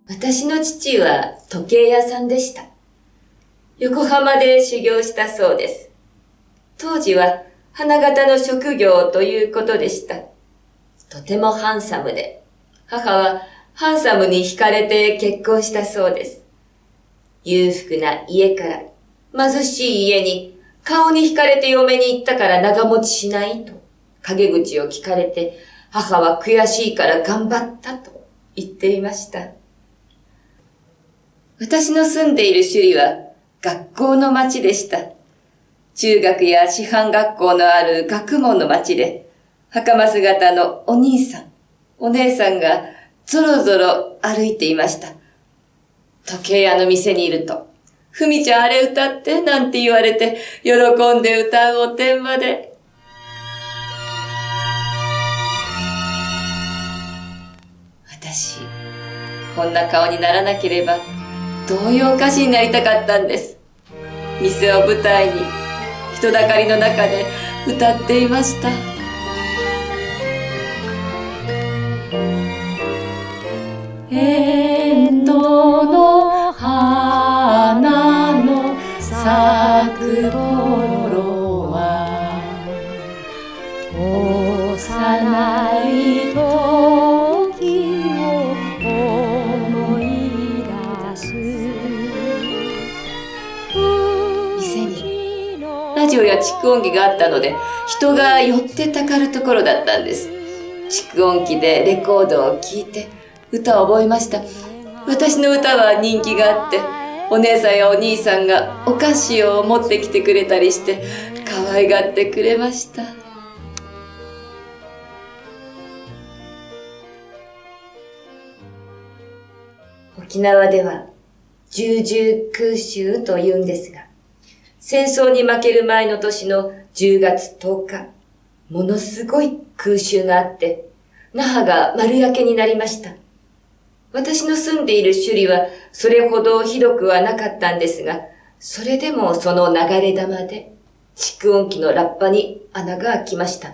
私の父は時計屋さんでした。横浜で修行したそうです。当時は花形の職業ということでした。とてもハンサムで、母はハンサムに惹かれて結婚したそうです。裕福な家から貧しい家に顔に惹かれて嫁に行ったから長持ちしないと陰口を聞かれて、母は悔しいから頑張ったと言っていました。私の住んでいる首里は学校の町でした。中学や師範学校のある学問の町で、袴姿のお兄さん、お姉さんがぞろぞろ歩いていました。時計屋の店にいると、ふみちゃんあれ歌ってなんて言われて、喜んで歌うおてんばで。私、こんな顔にならなければ、童謡歌手になりたかったんです。店を舞台に、人だかりの中で歌っていました。遠藤の花の咲く頃は幼い時を思い出す。店にラジオや蓄音機があったので、人が寄ってたかるところだったんです。蓄音機でレコードを聴いて歌を覚えました。私の歌は人気があって、お姉さんやお兄さんがお菓子を持ってきてくれたりして可愛がってくれました。沖縄では重々空襲と言うんですが、戦争に負ける前の年の10月10日、ものすごい空襲があって、那覇が丸焼けになりました。私の住んでいる首里はそれほどひどくはなかったんですが、それでもその流れ玉で蓄音機のラッパに穴が開きました。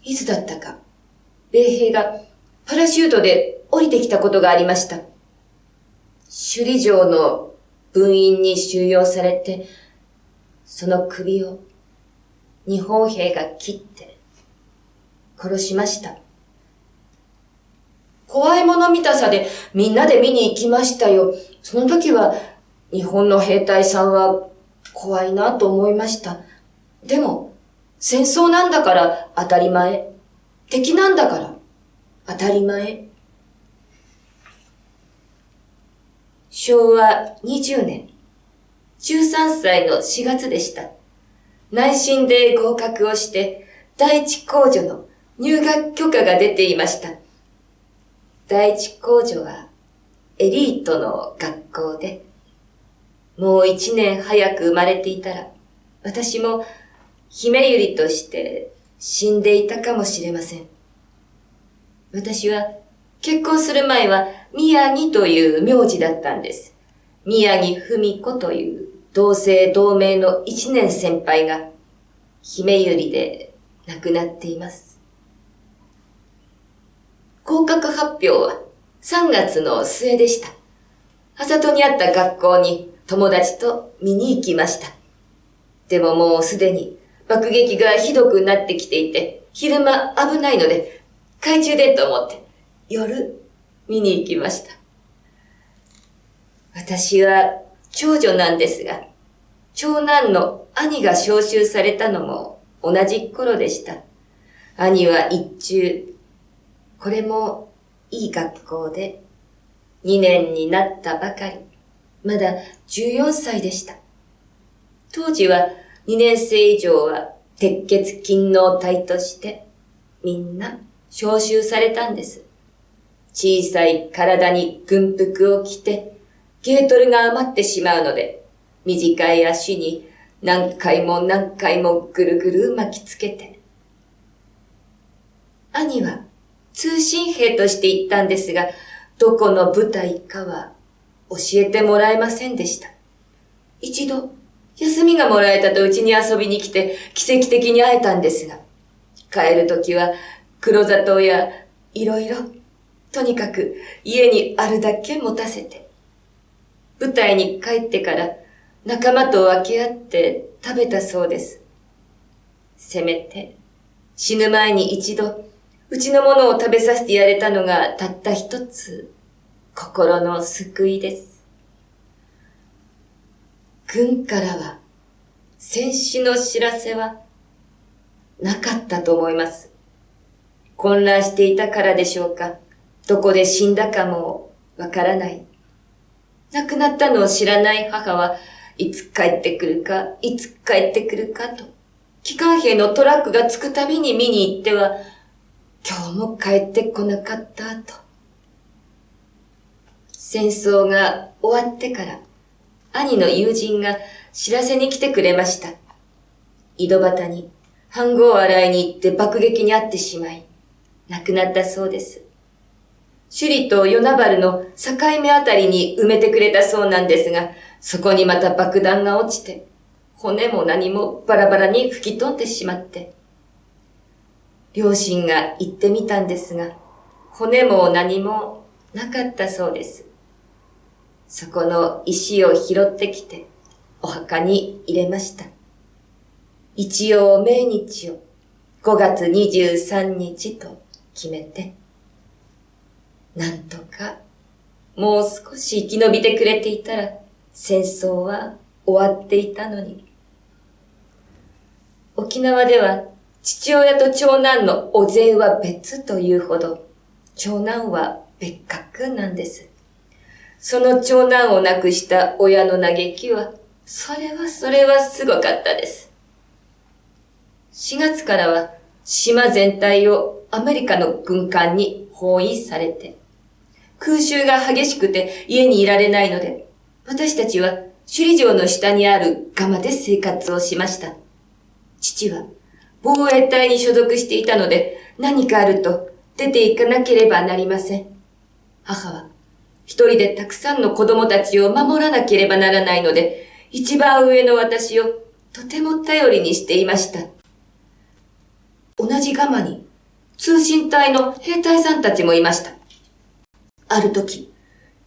いつだったか、米兵がパラシュートで降りてきたことがありました。首里城の分院に収容されて、その首を日本兵が切って殺しました。怖いもの見たさでみんなで見に行きましたよ。その時は日本の兵隊さんは怖いなと思いました。でも戦争なんだから当たり前。敵なんだから当たり前。昭和20年、13歳の4月でした。内申で合格をして第一公女の入学許可が出ていました。第一公女はエリートの学校で、もう1年早く生まれていたら、私も姫百合として死んでいたかもしれません。私は結婚する前は宮城という名字だったんです。宮城文子という同姓同名の1年先輩が姫百合で亡くなっています。合格発表は3月の末でした。あさとにあった学校に友達と見に行きました。でももうすでに爆撃がひどくなってきていて、昼間危ないので懐中電灯を持って夜見に行きました。私は長女なんですが、長男の兄が召集されたのも同じ頃でした。兄は一中、これもいい学校で2年になったばかり、まだ14歳でした。当時は2年生以上は鉄血勤労隊としてみんな召集されたんです。小さい体に軍服を着てゲートルが余ってしまうので、短い足に何回も何回もぐるぐる巻きつけて。兄は通信兵として行ったんですが、どこの部隊かは教えてもらえませんでした。一度、休みがもらえたとうちに遊びに来て奇跡的に会えたんですが、帰るときは黒砂糖やいろいろとにかく家にあるだけ持たせて、部隊に帰ってから仲間と分け合って食べたそうです。せめて死ぬ前に一度うちのものを食べさせてやれたのがたった一つ心の救いです。軍からは戦死の知らせはなかったと思います。混乱していたからでしょうか。どこで死んだかもわからない。亡くなったのを知らない母はいつ帰ってくるか、いつ帰ってくるかと、機関兵のトラックが着くたびに見に行っては、今日も帰ってこなかったと。戦争が終わってから、兄の友人が知らせに来てくれました。井戸端に飯盒を洗いに行って爆撃に遭ってしまい、亡くなったそうです。首里と与那原の境目あたりに埋めてくれたそうなんですが、そこにまた爆弾が落ちて、骨も何もバラバラに吹き飛んでしまって。両親が行ってみたんですが、骨も何もなかったそうです。そこの石を拾ってきて、お墓に入れました。一応命日を5月23日と決めて、なんとかもう少し生き延びてくれていたら戦争は終わっていたのに。沖縄では父親と長男のお膳は別というほど、長男は別格なんです。その長男を亡くした親の嘆きは、それはすごかったです。4月からは島全体をアメリカの軍艦に包囲されて、空襲が激しくて家にいられないので、私たちは首里城の下にあるガマで生活をしました。父は防衛隊に所属していたので、何かあると出て行かなければなりません。母は一人でたくさんの子供たちを守らなければならないので、一番上の私をとても頼りにしていました。同じガマに通信隊の兵隊さんたちもいました。ある時、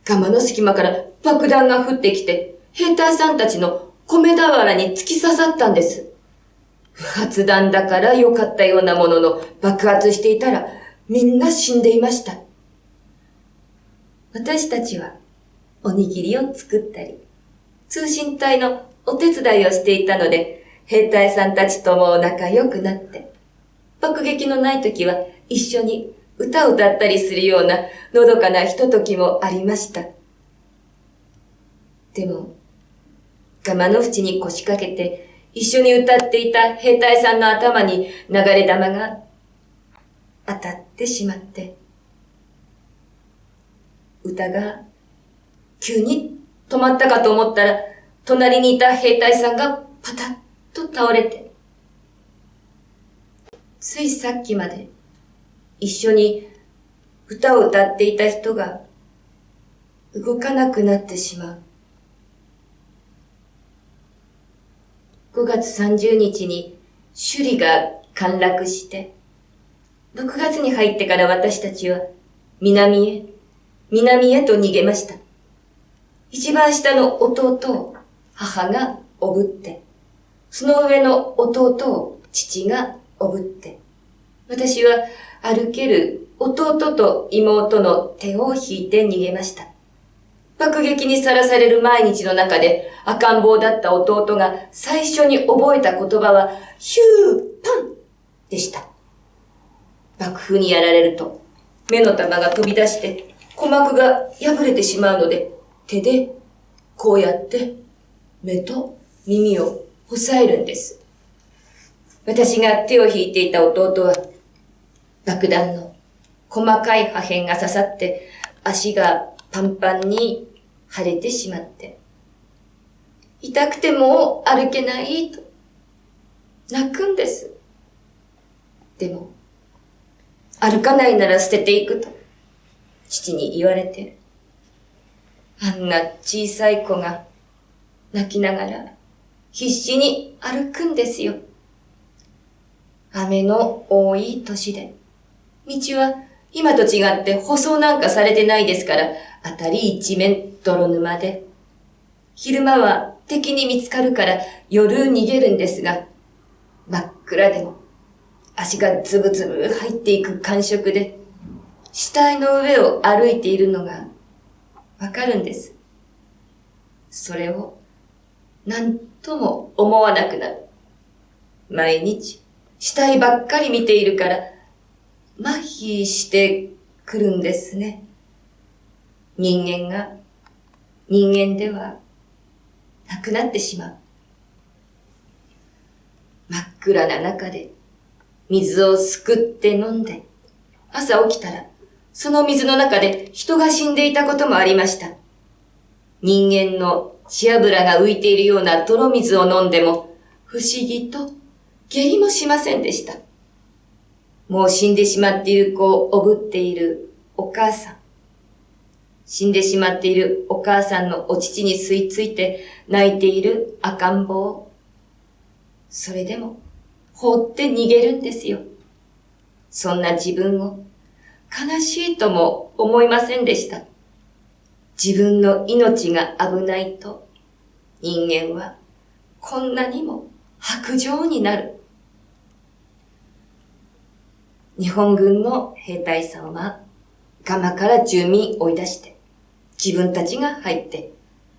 ガマの隙間から爆弾が降ってきて、兵隊さんたちの米俵に突き刺さったんです。不発弾だから良かったようなものの、爆発していたらみんな死んでいました。私たちはおにぎりを作ったり、通信隊のお手伝いをしていたので、兵隊さんたちとも仲良くなって、爆撃のない時は一緒に歌を歌ったりするようなのどかなひとときもありました。でも、ガマの縁に腰掛けて一緒に歌っていた兵隊さんの頭に流れ弾が当たってしまって、歌が急に止まったかと思ったら、隣にいた兵隊さんがパタッと倒れて、ついさっきまで一緒に歌を歌っていた人が動かなくなってしまう。5月30日に首里が陥落して、6月に入ってから私たちは南へと逃げました。一番下の弟を母がおぶって、その上の弟を父がおぶって、私は歩ける弟と妹の手を引いて逃げました。爆撃にさらされる毎日の中で赤ん坊だった弟が最初に覚えた言葉はヒューパンでした。爆風にやられると目の玉が飛び出して鼓膜が破れてしまうので、手でこうやって目と耳を押さえるんです。私が手を引いていた弟は爆弾の細かい破片が刺さって足がパンパンに腫れてしまって、痛くても歩けないと泣くんです。でも歩かないなら捨てていくと父に言われて、あんな小さい子が泣きながら必死に歩くんですよ。雨の多い年で道は今と違って舗装なんかされてないですから、あたり一面泥沼で。昼間は敵に見つかるから夜逃げるんですが、真っ暗でも足がズブズブ入っていく感触で、死体の上を歩いているのがわかるんです。それを何とも思わなくなる。毎日死体ばっかり見ているから麻痺してくるんですね。人間が人間ではなくなってしまう。真っ暗な中で水をすくって飲んで、朝起きたらその水の中で人が死んでいたこともありました。人間の血脂が浮いているような泥水を飲んでも不思議と下痢もしませんでした。もう死んでしまっている子をおぶっているお母さん。死んでしまっているお母さんのお乳に吸い付いて泣いている赤ん坊を。それでも放って逃げるんですよ。そんな自分を悲しいとも思いませんでした。自分の命が危ないと人間はこんなにも薄情になる。日本軍の兵隊さんはガマから住民追い出して自分たちが入って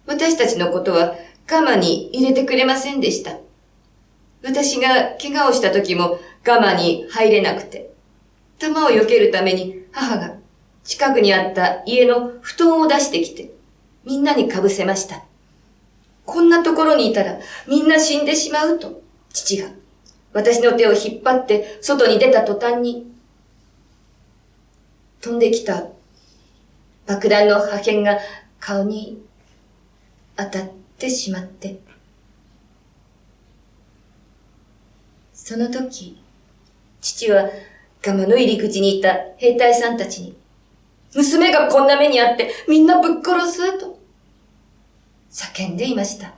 私たちのことはガマに入れてくれませんでした。私が怪我をした時もガマに入れなくて、弾を避けるために母が近くにあった家の布団を出してきてみんなにかぶせました。こんなところにいたらみんな死んでしまうと父が私の手を引っ張って外に出た途端に飛んできた爆弾の破片が顔に当たってしまって、その時父はガマの入り口にいた兵隊さんたちに、娘がこんな目にあってみんなぶっ殺すと叫んでいました。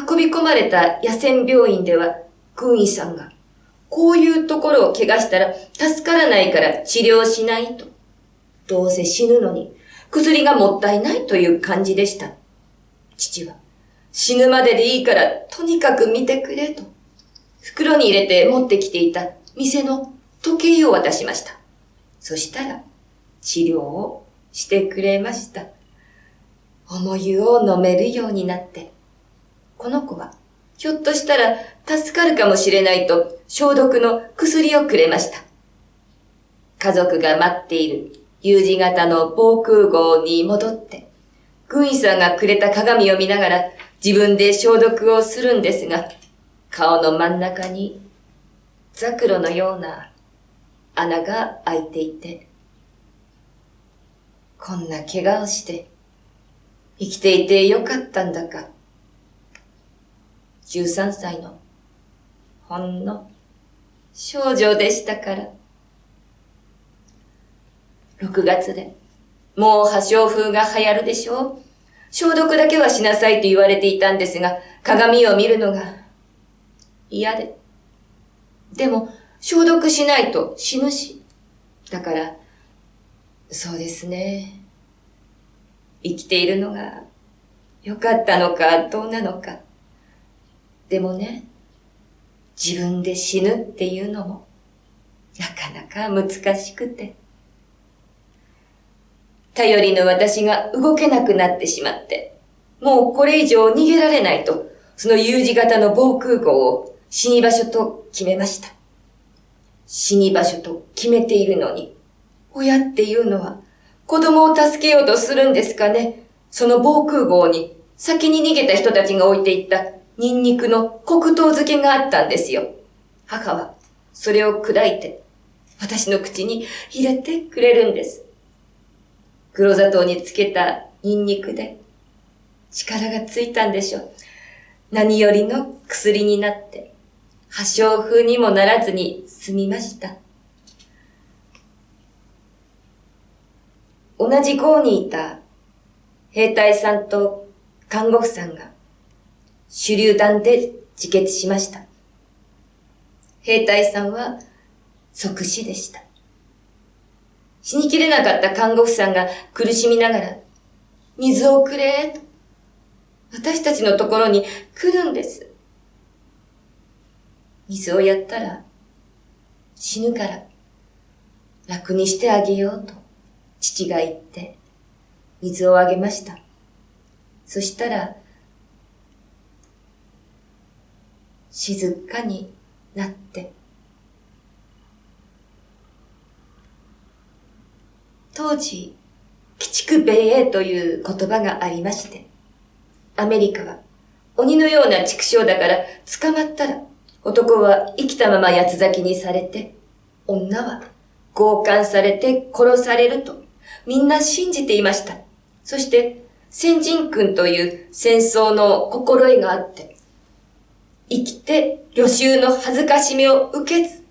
運び込まれた野戦病院では軍医さんがこういうところを怪我したら助からないから治療しないと。どうせ死ぬのに薬がもったいないという感じでした。父は死ぬまででいいからとにかく見てくれと袋に入れて持ってきていた店の時計を渡しました。そしたら治療をしてくれました。重湯を飲めるようになって、この子はひょっとしたら助かるかもしれないと消毒の薬をくれました。家族が待っている U 字型の防空壕に戻って、軍医さんがくれた鏡を見ながら自分で消毒をするんですが、顔の真ん中にザクロのような穴が開いていて、こんな怪我をして生きていてよかったんだか。13歳のほんの少女でしたから。6月でもう破傷風が流行るでしょう。消毒だけはしなさいと言われていたんですが、鏡を見るのが嫌で。でも消毒しないと死ぬし。だから、そうですね。生きているのが良かったのかどうなのか。でもね、自分で死ぬっていうのもなかなか難しくて。頼りの私が動けなくなってしまって、もうこれ以上逃げられないと、その U 字型の防空壕を死に場所と決めました。死に場所と決めているのに、親っていうのは子供を助けようとするんですかね。その防空壕に先に逃げた人たちが置いていったニンニクの黒糖漬けがあったんですよ。母はそれを砕いて私の口に入れてくれるんです。黒砂糖につけたニンニクで力がついたんでしょう。何よりの薬になって破傷風にもならずに済みました。同じ壕にいた兵隊さんと看護婦さんが手榴弾で自決しました。兵隊さんは即死でした。死にきれなかった看護婦さんが苦しみながら、水をくれと、私たちのところに来るんです。水をやったら、死ぬから、楽にしてあげようと、父が言って、水をあげました。そしたら、静かになって、当時、鬼畜米英という言葉がありまして、アメリカは鬼のような畜生だから捕まったら男は生きたまま八つ咲きにされて、女は強姦されて殺されるとみんな信じていました。そして先人訓という戦争の心得があって、生きて旅衆の恥ずかしみを受けず、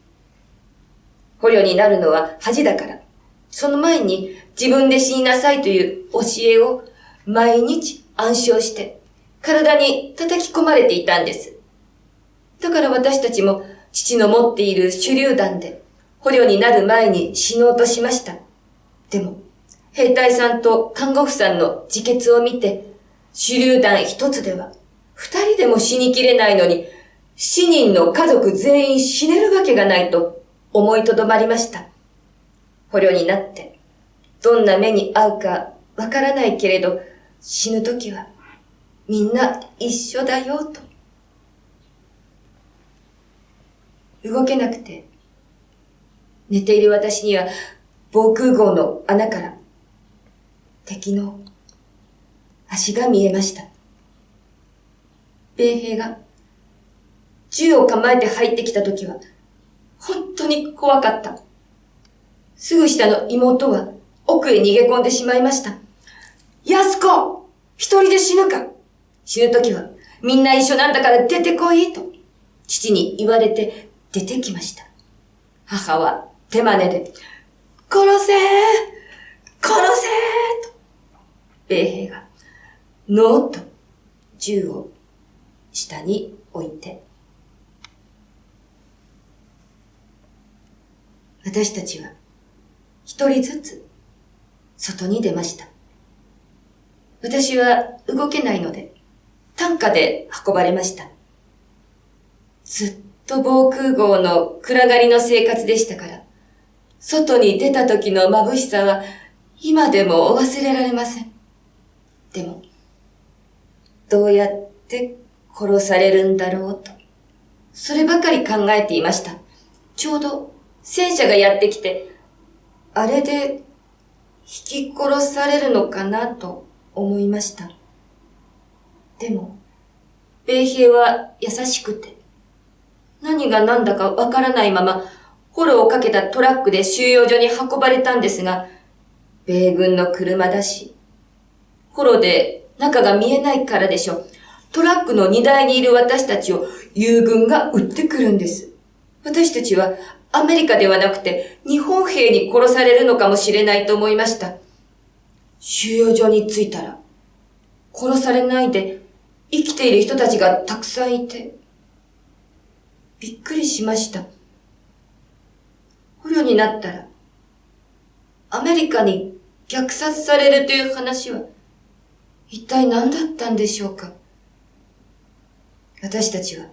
捕虜になるのは恥だから、その前に自分で死になさいという教えを毎日暗唱して体に叩き込まれていたんです。だから私たちも父の持っている手榴弾で捕虜になる前に死のうとしました。でも兵隊さんと看護婦さんの自決を見て、手榴弾一つでは二人でも死にきれないのに7人の家族全員死ねるわけがないと思いとどまりました。捕虜になって、どんな目に遭うかわからないけれど、死ぬときはみんな一緒だよと。動けなくて、寝ている私には防空壕の穴から敵の足が見えました。米兵が銃を構えて入ってきたときは本当に怖かった。すぐ下の妹は奥へ逃げ込んでしまいました。安子！一人で死ぬか！死ぬときはみんな一緒なんだから出てこいと父に言われて出てきました。母は手真似で、殺せー！殺せー！と、米兵がノーと銃を下に置いて、私たちは一人ずつ外に出ました。私は動けないので担架で運ばれました。ずっと防空壕の暗がりの生活でしたから、外に出た時の眩しさは今でも忘れられません。でも、どうやって殺されるんだろうと、そればかり考えていました。ちょうど戦車がやってきて、あれで引き殺されるのかなと思いました。でも、米兵は優しくて、何が何だかわからないまま、捕虜をかけたトラックで収容所に運ばれたんですが、米軍の車だし、捕虜で中が見えないからでしょ。トラックの荷台にいる私たちを友軍が撃ってくるんです。私たちはアメリカではなくて日本兵に殺されるのかもしれないと思いました。収容所に着いたら、殺されないで生きている人たちがたくさんいて、びっくりしました。捕虜になったら、アメリカに虐殺されるという話は、一体何だったんでしょうか。私たちは、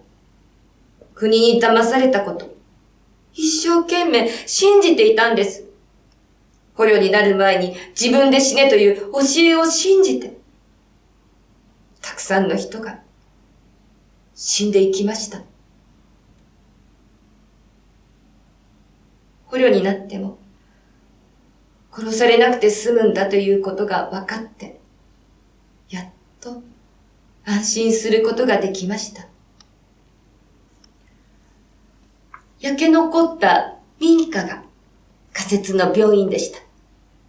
国に騙されたこと、一生懸命信じていたんです。捕虜になる前に自分で死ねという教えを信じて、たくさんの人が死んでいきました。捕虜になっても、殺されなくて済むんだということが分かって、やっと安心することができました。焼け残った民家が仮設の病院でした。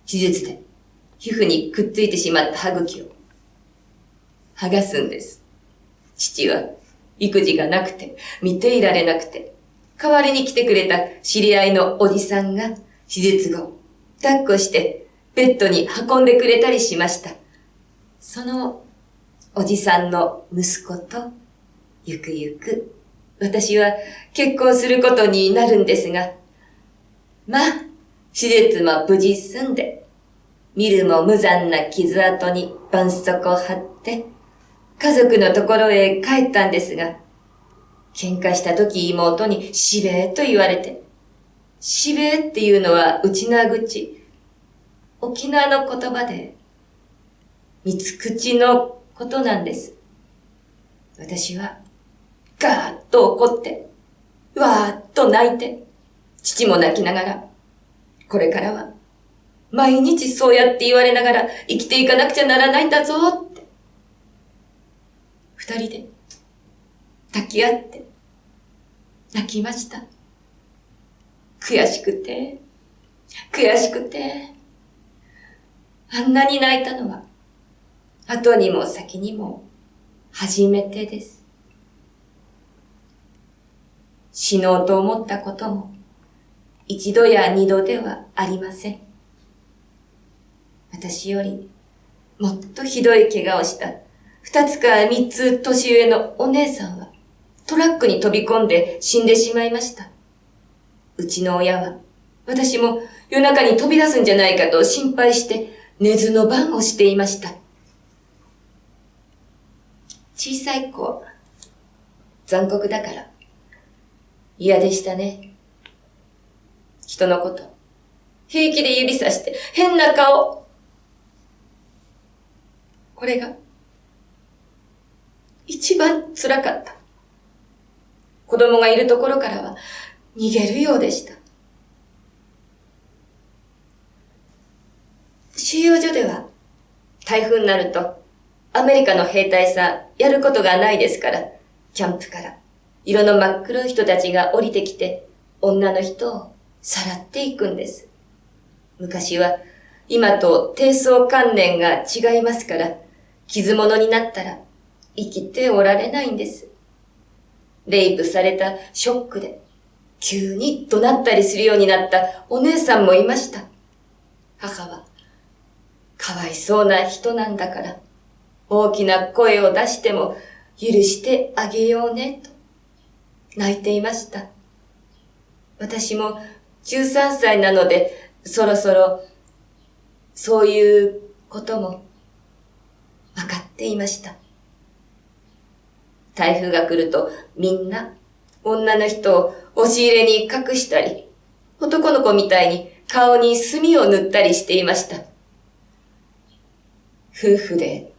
手術で皮膚にくっついてしまった歯茎を剥がすんです。父は育児がなくて見ていられなくて、代わりに来てくれた知り合いのおじさんが手術後抱っこしてベッドに運んでくれたりしました。そのおじさんの息子とゆくゆく私は結婚することになるんですが、まあ、手術も無事済んで、見るも無残な傷跡に絆創膏を貼って、家族のところへ帰ったんですが、喧嘩した時妹にしべえと言われて、しべえっていうのは内縄口、沖縄の言葉で、三つ口のことなんです。私は、ガーッと怒って、わーっと泣いて、父も泣きながら、これからは、毎日そうやって言われながら生きていかなくちゃならないんだぞって。二人で抱き合って泣きました。悔しくて、悔しくて、あんなに泣いたのは、後にも先にも初めてです。死のうと思ったことも、一度や二度ではありません。私よりもっとひどい怪我をした二つか三つ年上のお姉さんはトラックに飛び込んで死んでしまいました。うちの親は私も夜中に飛び出すんじゃないかと心配して寝ずの番をしていました。小さい子、残酷だから嫌でしたね。人のこと、平気で指さして変な顔。これが、一番辛かった。子供がいるところからは逃げるようでした。収容所では、台風になると、アメリカの兵隊さんやることがないですから、キャンプから色の真っ黒い人たちが降りてきて、女の人をさらっていくんです。昔は今と低層観念が違いますから、傷物になったら生きておられないんです。レイプされたショックで急に怒鳴ったりするようになったお姉さんもいました。母はかわいそうな人なんだから大きな声を出しても許してあげようねと泣いていました。私も13歳なのでそろそろそういうことも分かっていました。台風が来るとみんな女の人を押し入れに隠したり、男の子みたいに顔に墨を塗ったりしていました。夫婦で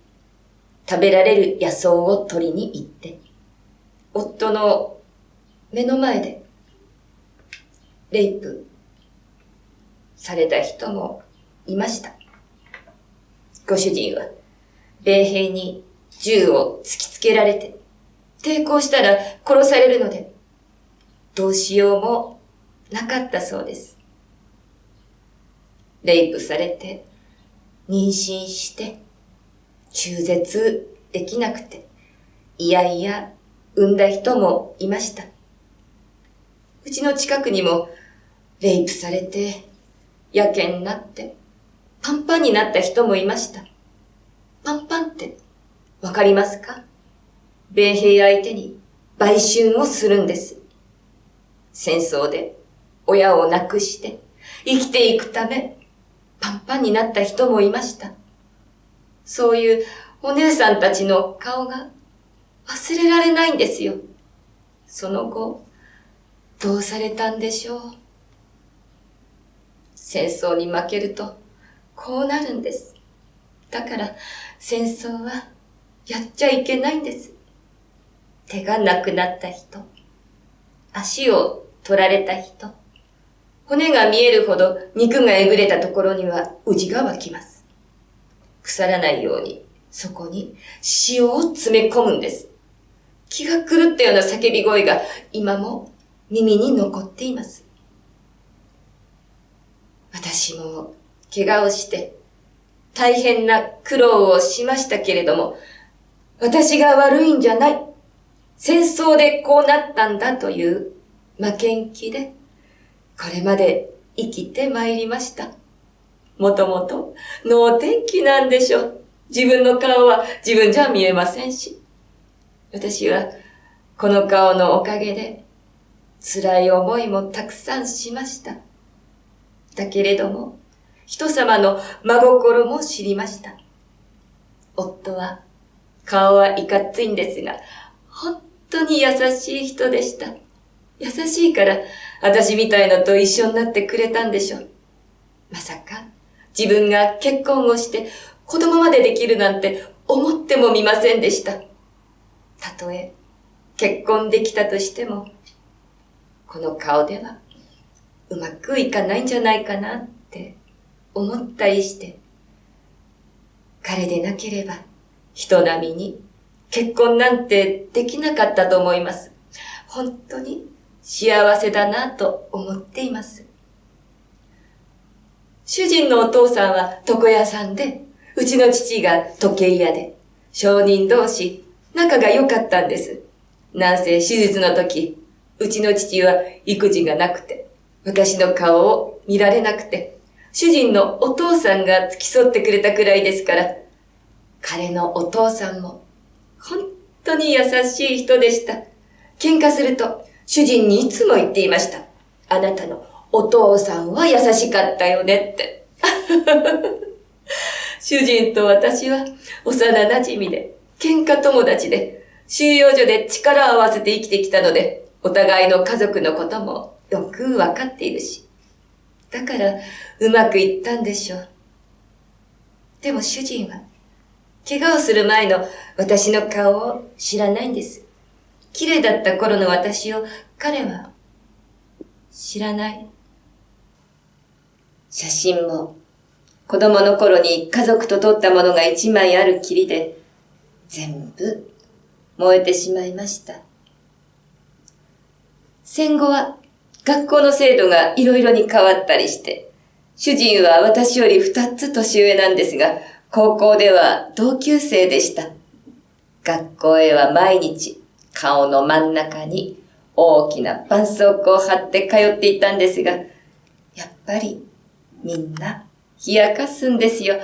食べられる野草を取りに行って、夫の目の前でレイプされた人もいました。ご主人は米兵に銃を突きつけられて、抵抗したら殺されるので、どうしようもなかったそうです。レイプされて、妊娠して、中絶できなくて、いやいや産んだ人もいました。うちの近くにも、レイプされて、やけになって、パンパンになった人もいました。パンパンってわかりますか？米兵相手に売春をするんです。戦争で親を亡くして生きていくためパンパンになった人もいました。そういうお姉さんたちの顔が忘れられないんですよ。その後、どうされたんでしょう。戦争に負けるとこうなるんです。だから戦争はやっちゃいけないんです。手がなくなった人、足を取られた人、骨が見えるほど肉がえぐれたところにはうじが湧きます。腐らないようにそこに塩を詰め込むんです。気が狂ったような叫び声が今も耳に残っています。私も怪我をして大変な苦労をしましたけれども、私が悪いんじゃない。戦争でこうなったんだという負けん気で、これまで生きてまいりました。もともと能天気なんでしょう。自分の顔は自分じゃ見えませんし。私はこの顔のおかげで辛い思いもたくさんしました。だけれども、人様の真心も知りました。夫は、顔はいかついんですが、本当に優しい人でした。優しいから、私みたいのと一緒になってくれたんでしょう。まさか、自分が結婚をして子供までできるなんて思ってもみませんでした。たとえ、結婚できたとしても、この顔ではうまくいかないんじゃないかなって思ったりして、彼でなければ人並みに結婚なんてできなかったと思います。本当に幸せだなと思っています。主人のお父さんは床屋さんで、うちの父が時計屋で、商人同士仲が良かったんです。なんせ手術の時、うちの父は育児がなくて、私の顔を見られなくて、主人のお父さんが付き添ってくれたくらいですから、彼のお父さんも本当に優しい人でした。喧嘩すると主人にいつも言っていました。あなたのお父さんは優しかったよねって。主人と私は幼馴染で、喧嘩友達で、収容所で力を合わせて生きてきたので、お互いの家族のこともよくわかっているし。だからうまくいったんでしょう。でも主人は、怪我をする前の私の顔を知らないんです。綺麗だった頃の私を彼は知らない。写真も子供の頃に家族と撮ったものが一枚あるきりで全部燃えてしまいました。戦後は学校の制度がいろいろに変わったりして、主人は私より2つ年上なんですが、高校では同級生でした。学校へは毎日顔の真ん中に大きな絆創膏を貼って通っていたんですが、やっぱりみんな冷やかすんですよ。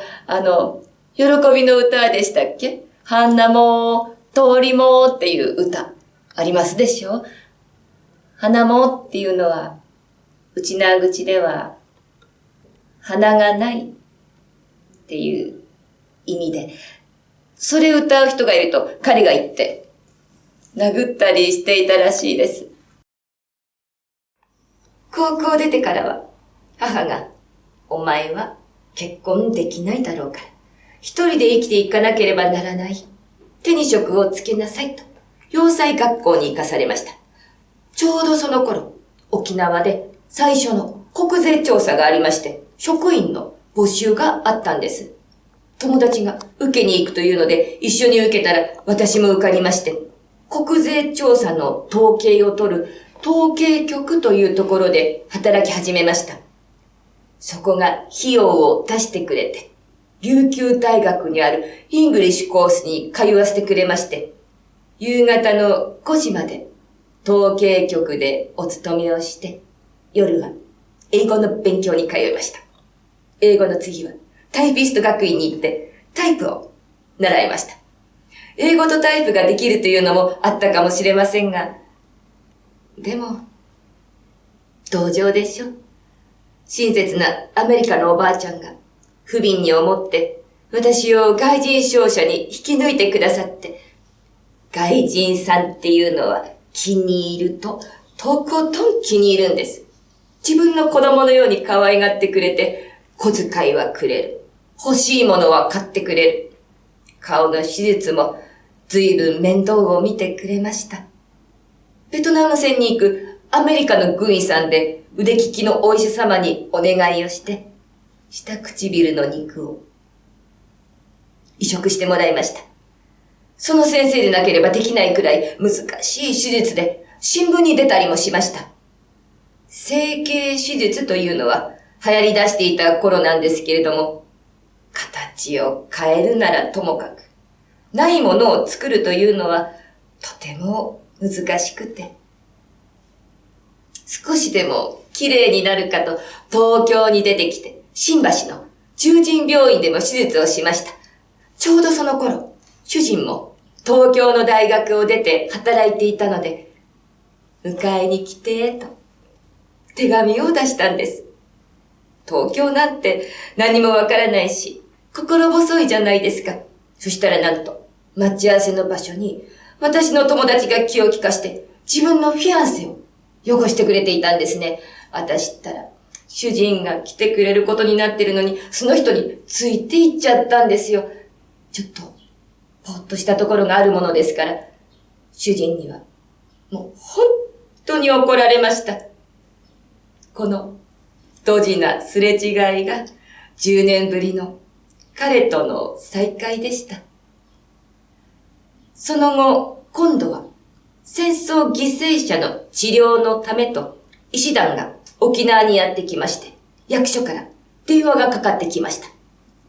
喜びの歌でしたっけ？花も通りもっていう歌ありますでしょ？花もっていうのは、うちな口では花がないっていう意味で、それ歌う人がいると彼が言って殴ったりしていたらしいです。高校出てからは母が、お前は結婚できないだろうから、一人で生きていかなければならない。手に職をつけなさいと、洋裁学校に行かされました。ちょうどその頃、沖縄で最初の国税調査がありまして、職員の募集があったんです。友達が受けに行くというので、一緒に受けたら私も受かりまして、国税調査の統計を取る統計局というところで働き始めました。そこが費用を出してくれて、琉球大学にあるイングリッシュコースに通わせてくれまして、夕方の5時まで統計局でお勤めをして、夜は英語の勉強に通いました。英語の次はタイピスト学院に行ってタイプを習いました。英語とタイプができるというのもあったかもしれませんが、でも、同情でしょ。親切なアメリカのおばあちゃんが不憫に思って私を外人商社に引き抜いてくださって、外人さんっていうのは気に入るととことん気に入るんです。自分の子供のように可愛がってくれて、小遣いはくれる。欲しいものは買ってくれる。顔の手術も随分面倒を見てくれました。ベトナム戦に行くアメリカの軍医さんで腕利きのお医者様にお願いをして、下唇の肉を移植してもらいました。その先生でなければできないくらい難しい手術で新聞に出たりもしました。整形手術というのは流行り出していた頃なんですけれども、形を変えるならともかく、ないものを作るというのはとても難しくて、少しでも綺麗になるかと東京に出てきて、新橋の獣人病院でも手術をしました。ちょうどその頃、主人も東京の大学を出て働いていたので、迎えに来てと手紙を出したんです。東京なんて何もわからないし、心細いじゃないですか。そしたらなんと、待ち合わせの場所に、私の友達が気を利かして、自分のフィアンセを汚してくれていたんですね。私ったら、主人が来てくれることになってるのに、その人についていっちゃったんですよ。ちょっと、ぽっとしたところがあるものですから、主人には、もう本当に怒られました。この、ドジなすれ違いが、10年ぶりの彼との再会でした。その後、今度は、戦争犠牲者の治療のためと、医師団が沖縄にやってきまして、役所から電話がかかってきました。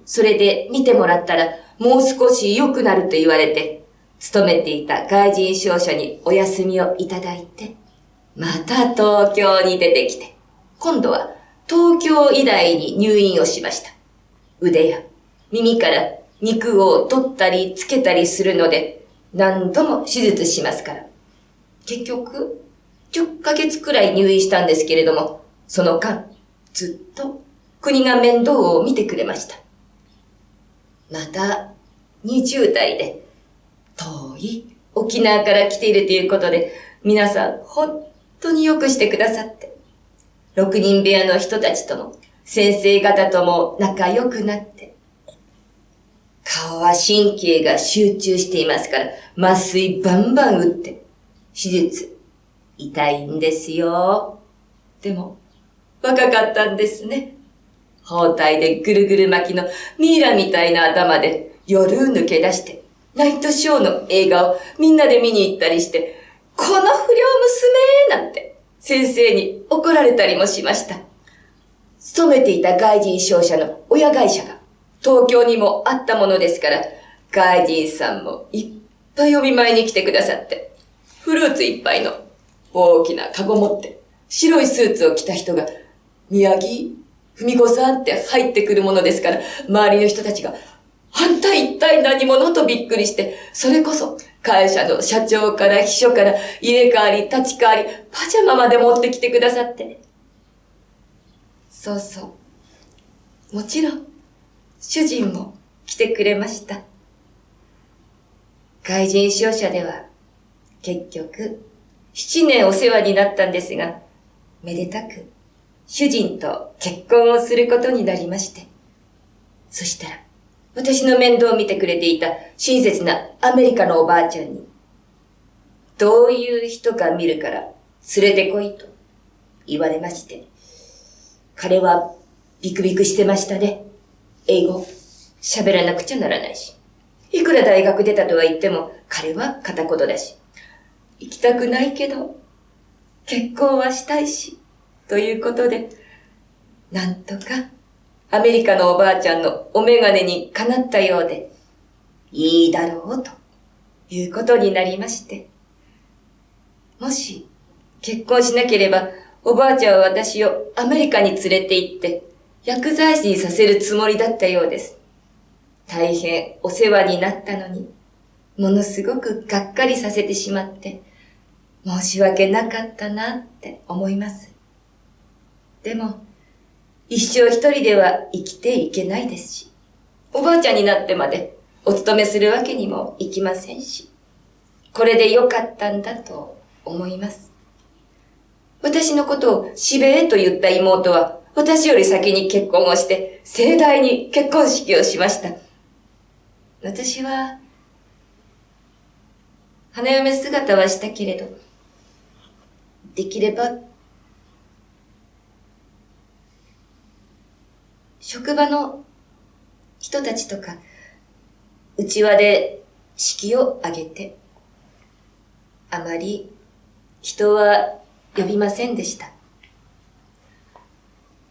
それで見てもらったら、もう少し良くなると言われて、勤めていた外人商社にお休みをいただいて、また東京に出てきて、今度は東京医大に入院をしました。腕や耳から肉を取ったりつけたりするので、何度も手術しますから。結局、10ヶ月くらい入院したんですけれども、その間、ずっと国が面倒を見てくれました。また、20代で、遠い沖縄から来ているということで、皆さん本当によくしてくださって、6人部屋の人たちとも、先生方とも仲良くなって、顔は神経が集中していますから、麻酔バンバン打って、手術、痛いんですよ。でも、若かったんですね。包帯でぐるぐる巻きのミイラみたいな頭で夜抜け出して、ナイトショーの映画をみんなで見に行ったりして、この不良娘なんて先生に怒られたりもしました。勤めていた外人商社の親会社が東京にもあったものですから、外人さんもいっぱいお見舞いに来てくださって、フルーツいっぱいの大きなカゴ持って白いスーツを着た人が、宮城文子さんって入ってくるものですから、周りの人たちが、あんた一体何者とびっくりして、それこそ会社の社長から秘書から入れ替わり立ち替わりパジャマまで持ってきてくださって。そうそう。もちろん、主人も来てくれました。外人商社では、結局、7年お世話になったんですが、めでたく、主人と結婚をすることになりまして。そしたら、私の面倒を見てくれていた親切なアメリカのおばあちゃんに、どういう人か見るから連れてこいと言われまして、彼はビクビクしてましたね。英語喋らなくちゃならないし、いくら大学出たとは言っても彼は片言だし、行きたくないけど結婚はしたいし、ということで、なんとかアメリカのおばあちゃんのお眼鏡にかなったようで、いいだろうということになりまして。もし結婚しなければ、おばあちゃんは私をアメリカに連れて行って薬剤師にさせるつもりだったようです。大変お世話になったのに、ものすごくがっかりさせてしまって、申し訳なかったなって思います。でも、一生一人では生きていけないですし、おばあちゃんになってまでお勤めするわけにもいきませんし、これでよかったんだと思います。私のことをしべえと言った妹は、私より先に結婚をして盛大に結婚式をしました。私は、花嫁姿はしたけれど、できれば、職場の人たちとか、内輪で式を挙げて、あまり人は呼びませんでした。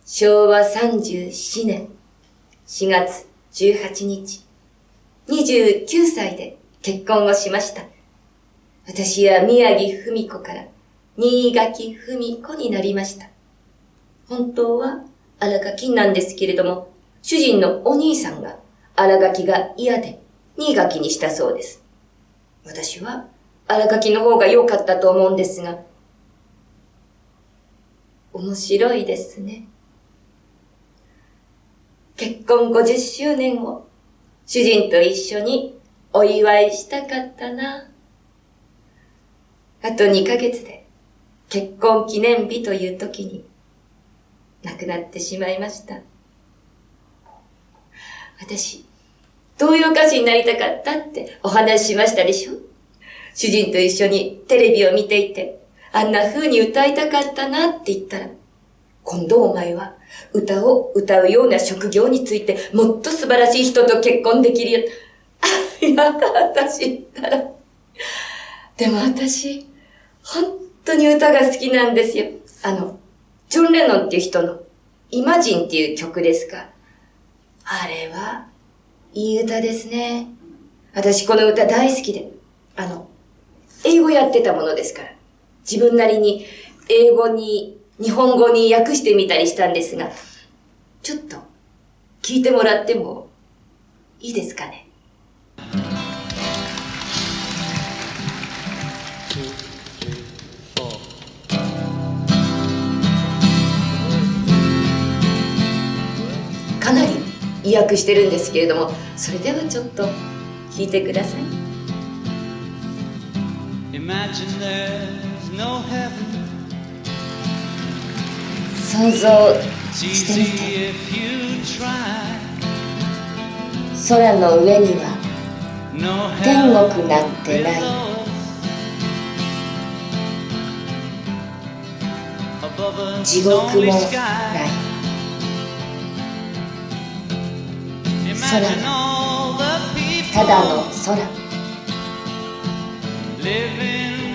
昭和37年4月18日、29歳で結婚をしました。私は宮城文子から新垣文子になりました。本当は新垣なんですけれども、主人のお兄さんが新垣が嫌で新垣にしたそうです。私は新垣の方が良かったと思うんですが、面白いですね。結婚50周年を主人と一緒にお祝いしたかったな。あと2ヶ月で結婚記念日という時に亡くなってしまいました。私、童謡歌手になりたかったってお話ししましたでしょ。主人と一緒にテレビを見ていて、あんな風に歌いたかったなって言ったら、今度お前は歌を歌うような職業についてもっと素晴らしい人と結婚できるよ。やだ、私言ったら。でも私、本当に歌が好きなんですよ。ジョン・レノンっていう人のイマジンっていう曲ですか。あれは、いい歌ですね。私この歌大好きで。英語やってたものですから。自分なりに英語に、日本語に訳してみたりしたんですが、ちょっと聞いてもらってもいいですかね。かなり意訳してるんですけれども、それではちょっと聞いてください。想像してみて。空の上には天国なんてない。地獄もない。空はただの空。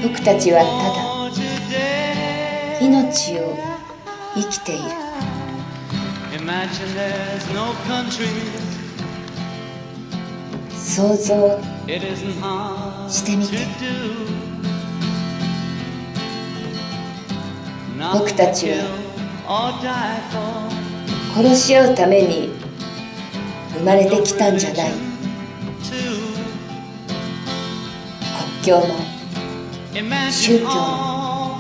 僕たちはただ命を生きている。想像してみて。僕たちは殺し合うために生まれてきたんじゃない。国境も宗教も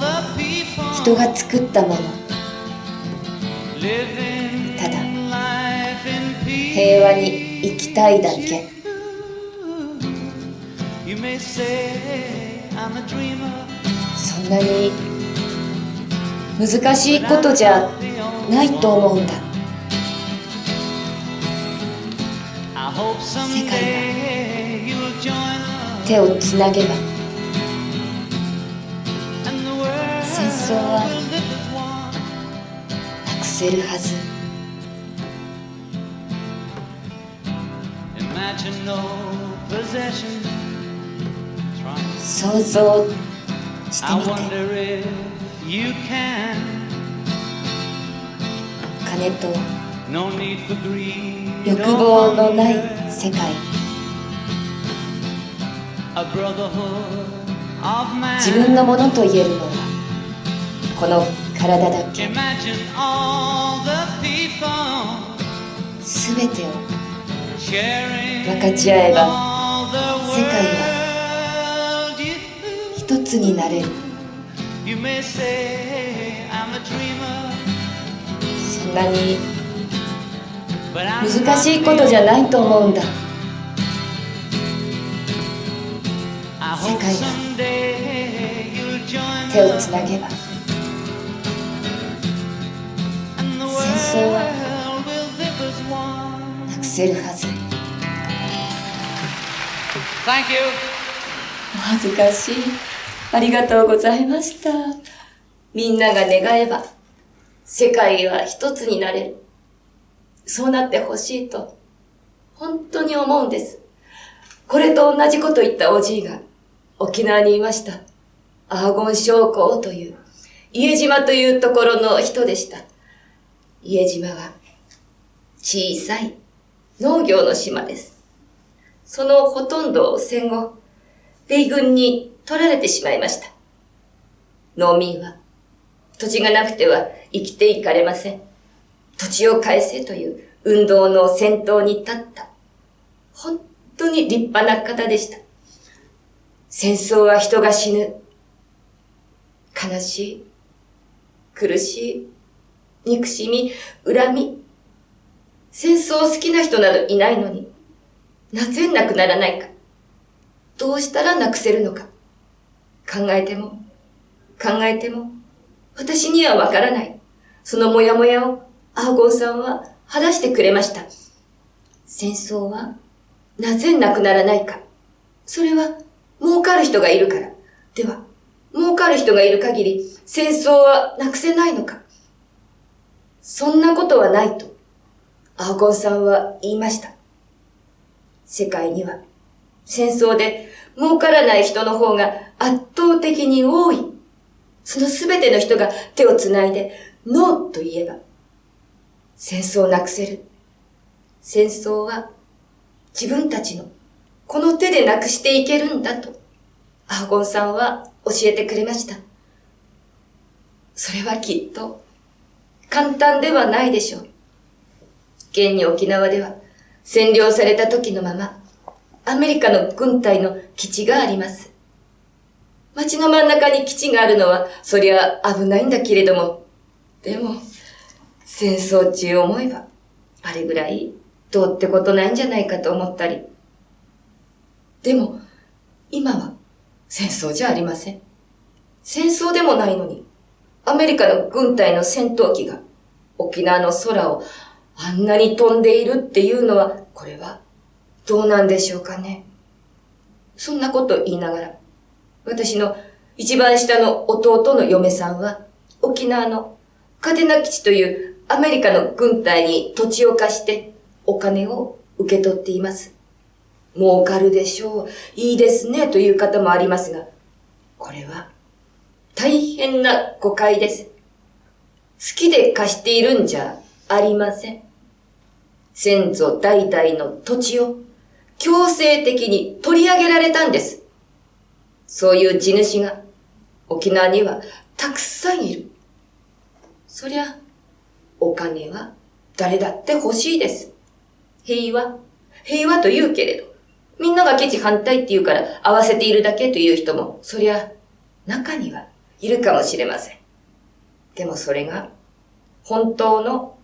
人が作ったもの。ただ平和に生きたいだけ。そんなに難しいことじゃないと思うんだ。世界が手をつなげば戦争はなくせるはず。想像してみて。金と欲望のない世界。自分のものと言えるのはこの体だけ。すべてを分かち合えば世界は一つになれる。そんなに難しいことじゃないと思うんだ。世界が手をつなげば戦争はなくせるはず。お恥ずかしい。ありがとうございました。みんなが願えば世界は一つになれる。そうなってほしいと本当に思うんです。これと同じこと言ったおじいが沖縄にいました。アーゴン将校という伊江島というところの人でした。伊江島は小さい農業の島です。そのほとんどを戦後米軍に取られてしまいました。農民は土地がなくては生きていかれません。土地を返せという運動の先頭に立った本当に立派な方でした。戦争は人が死ぬ。悲しい、苦しい、憎しみ、恨み。戦争を好きな人などいないのに、なぜなくならないか。どうしたらなくせるのか。考えても、私にはわからない。そのモヤモヤをアーゴンさんは晴らしてくれました。戦争はなぜなくならないか。それは儲かる人がいるから。では、儲かる人がいる限り戦争はなくせないのか。そんなことはないと、アーゴンさんは言いました。世界には戦争で儲からない人の方が圧倒的に多い。そのすべての人が手をつないでノーと言えば、戦争をなくせる。戦争は自分たちのこの手でなくしていけるんだと、アーゴンさんは教えてくれました。それはきっと簡単ではないでしょう。現に沖縄では占領された時のまま、アメリカの軍隊の基地があります。街の真ん中に基地があるのは、そりゃ危ないんだけれども、でも、戦争中思えば、あれぐらいどうってことないんじゃないかと思ったり。でも、今は戦争じゃありません。戦争でもないのに、アメリカの軍隊の戦闘機が沖縄の空をあんなに飛んでいるっていうのは、これはどうなんでしょうかね。そんなこと言いながら、私の一番下の弟の嫁さんは、沖縄の嘉手納基地というアメリカの軍隊に土地を貸してお金を受け取っています。儲かるでしょう、いいですねという方もありますが、これは大変な誤解です。好きで貸しているんじゃありません。先祖代々の土地を強制的に取り上げられたんです。そういう地主が沖縄にはたくさんいる。そりゃ、お金は誰だって欲しいです。平和と言うけれど、みんなが基地反対って言うから合わせているだけという人も、そりゃ、中にはいるかもしれません。でもそれが、本当の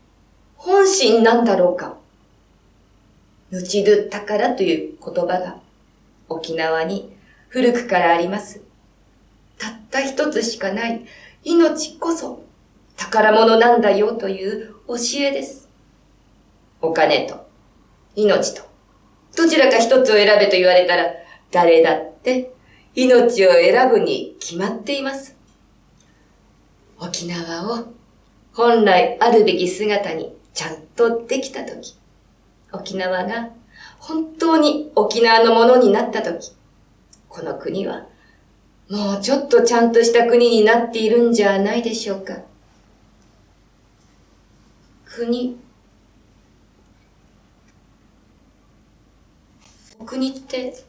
本心なんだろうか。ぬちど宝という言葉が沖縄に古くからあります。たった一つしかない命こそ宝物なんだよという教えです。お金と命とどちらか一つを選べと言われたら誰だって命を選ぶに決まっています。沖縄を本来あるべき姿にちゃんとできたとき、沖縄が本当に沖縄のものになったとき、この国はもうちょっとちゃんとした国になっているんじゃないでしょうか。国って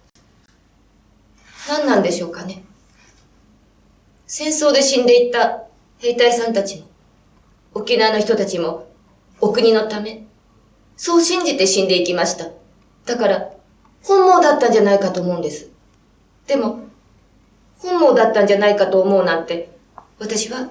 何なんでしょうかね。戦争で死んでいった兵隊さんたちも、沖縄の人たちも、お国のため、そう信じて死んでいきました。だから、本望だったんじゃないかと思うんです。でも、本望だったんじゃないかと思うなんて、私は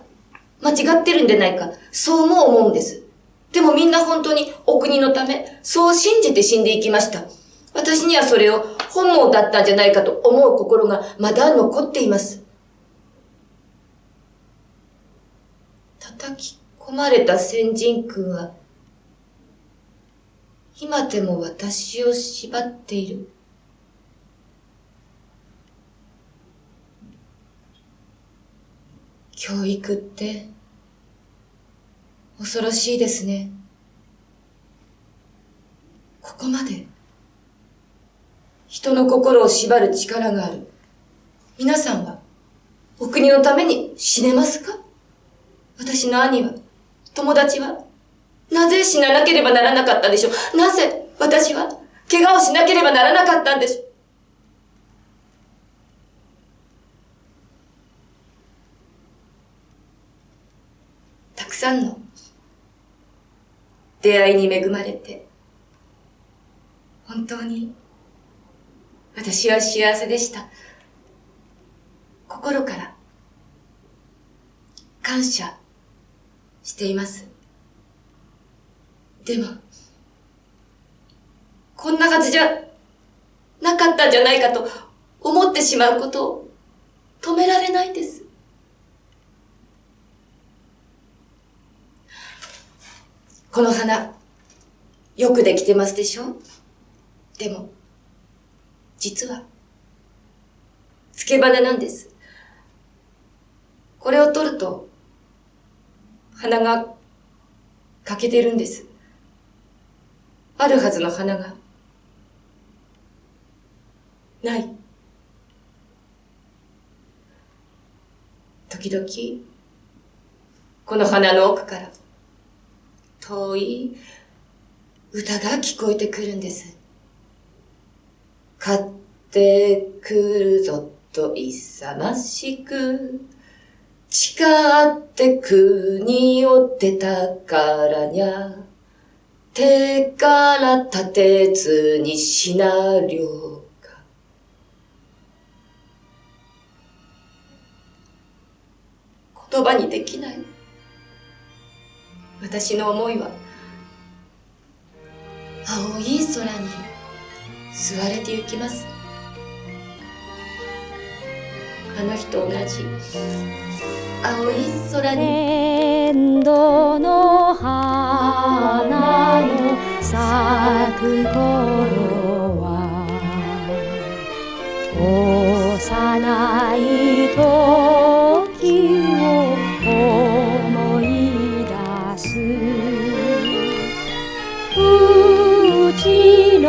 間違ってるんでないか、そうも思うんです。でもみんな本当にお国のため、そう信じて死んでいきました。私にはそれを本望だったんじゃないかと思う心がまだ残っています。叩き込まれた先人君は、今でも私を縛っている。教育って恐ろしいですね。ここまで人の心を縛る力がある。皆さんはお国のために死ねますか？私の兄は、友達は、なぜ死ななければならなかったでしょう？なぜ私は怪我をしなければならなかったんでしょう？たくさんの出会いに恵まれて、本当に私は幸せでした。心から感謝しています。でも、こんなはずじゃなかったんじゃないかと思ってしまうことを止められないんです。この花、よくできてますでしょ？でも、実は、つけ花なんです。これを取ると、花が欠けてるんです。あるはずの花が、ない。時々、この花の奥から、遠い歌が聞こえてくるんです。買ってくるぞと勇ましく、誓って国を出たからにゃ、手から立てずにシナリオが。言葉にできない私の思いは、青い空に吸われてゆきます。あの日と同じ青い空に。年度の花の咲く頃は幼い時を思い出す。うちの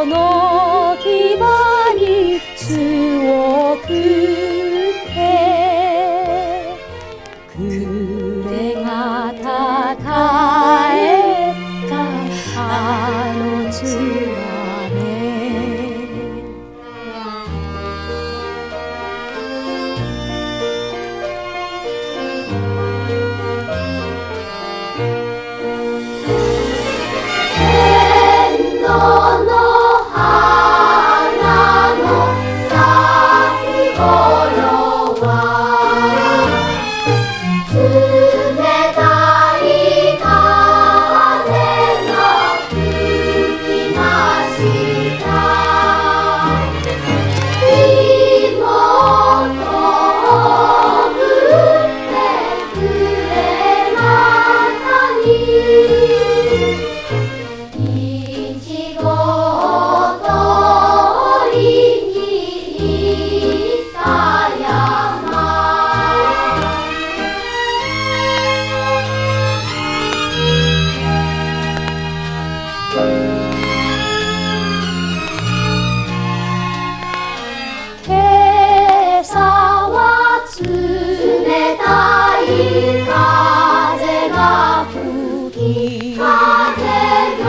軒場に巣をくって暮れがたかえったあのツバメ。年度の花の咲く頃は冷たい風が吹きました。妹を振ってくれまたに、いちごを取りに行った山。今朝は冷たい風が吹き、風が